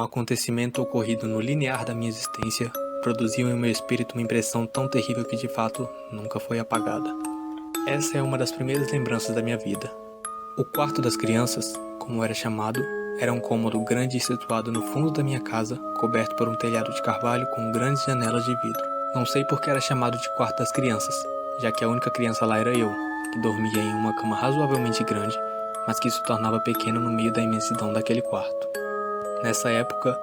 Um acontecimento ocorrido no linear da minha existência produziu em meu espírito uma impressão tão terrível que de fato nunca foi apagada. Essa é uma das primeiras lembranças da minha vida. O quarto das crianças, como era chamado, era um cômodo grande situado no fundo da minha casa, coberto por um telhado de carvalho com grandes janelas de vidro. Não sei por que era chamado de quarto das crianças, já que a única criança lá era eu, que dormia em uma cama razoavelmente grande, mas que se tornava pequeno no meio da imensidão daquele quarto. Nessa época,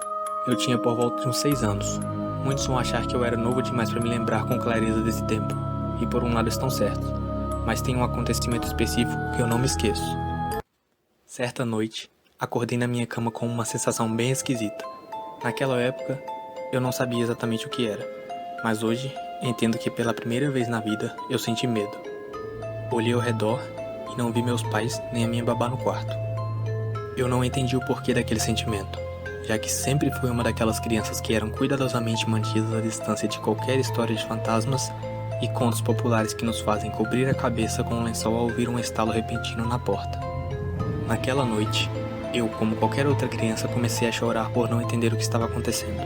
eu tinha por volta de uns 6 anos. Muitos vão achar que eu era novo demais para me lembrar com clareza desse tempo, e por um lado estão certos, mas tem um acontecimento específico que eu não me esqueço. Certa noite, acordei na minha cama com uma sensação bem esquisita. Naquela época, eu não sabia exatamente o que era, mas hoje entendo que pela primeira vez na vida eu senti medo. Olhei ao redor e não vi meus pais nem a minha babá no quarto. Eu não entendi o porquê daquele sentimento, já que sempre fui uma daquelas crianças que eram cuidadosamente mantidas à distância de qualquer história de fantasmas e contos populares que nos fazem cobrir a cabeça com um lençol ao ouvir um estalo repentino na porta. Naquela noite, eu, como qualquer outra criança, comecei a chorar por não entender o que estava acontecendo.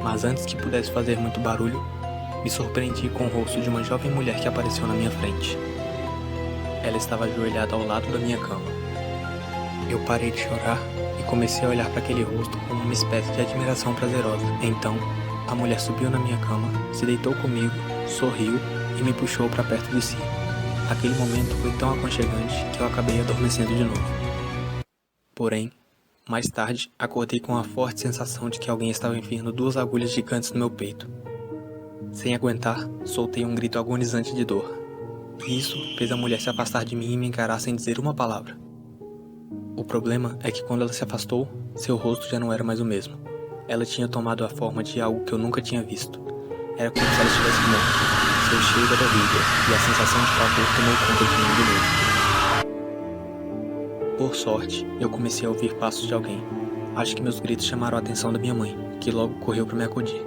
Mas antes que pudesse fazer muito barulho, me surpreendi com o rosto de uma jovem mulher que apareceu na minha frente. Ela estava ajoelhada ao lado da minha cama. Eu parei de chorar e comecei a olhar para aquele rosto com uma espécie de admiração prazerosa. Então, a mulher subiu na minha cama, se deitou comigo, sorriu e me puxou para perto de si. Aquele momento foi tão aconchegante que eu acabei adormecendo de novo. Porém, mais tarde, acordei com a forte sensação de que alguém estava enfiando 2 agulhas gigantes no meu peito. Sem aguentar, soltei um grito agonizante de dor. E isso fez a mulher se afastar de mim e me encarar sem dizer uma palavra. O problema é que quando ela se afastou, seu rosto já não era mais o mesmo. Ela tinha tomado a forma de algo que eu nunca tinha visto. Era como se ela estivesse morta. Seu cheiro era horrível e a sensação de pavor tomou conta de mim de novo. Por sorte, eu comecei a ouvir passos de alguém. Acho que meus gritos chamaram a atenção da minha mãe, que logo correu para me acudir.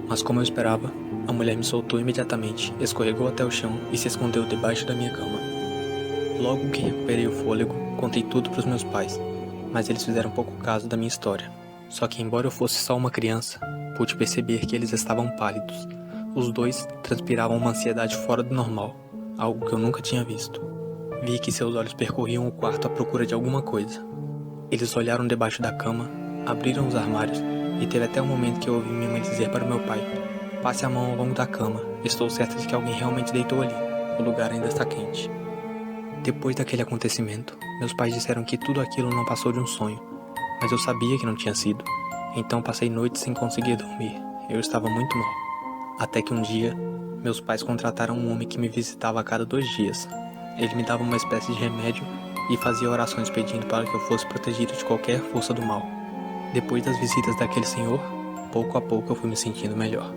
Mas como eu esperava, a mulher me soltou imediatamente, escorregou até o chão e se escondeu debaixo da minha cama. Logo que recuperei o fôlego, contei tudo para os meus pais, mas eles fizeram pouco caso da minha história. Só que embora eu fosse só uma criança, pude perceber que eles estavam pálidos. Os dois transpiravam uma ansiedade fora do normal, algo que eu nunca tinha visto. Vi que seus olhos percorriam o quarto à procura de alguma coisa. Eles olharam debaixo da cama, abriram os armários e teve até um momento que eu ouvi minha mãe dizer para o meu pai: "Passe a mão ao longo da cama, estou certa de que alguém realmente deitou ali, o lugar ainda está quente." Depois daquele acontecimento, meus pais disseram que tudo aquilo não passou de um sonho, mas eu sabia que não tinha sido, então passei noites sem conseguir dormir. Eu estava muito mal. Até que um dia, meus pais contrataram um homem que me visitava a cada 2 dias. Ele me dava uma espécie de remédio e fazia orações pedindo para que eu fosse protegido de qualquer força do mal. Depois das visitas daquele senhor, pouco a pouco eu fui me sentindo melhor.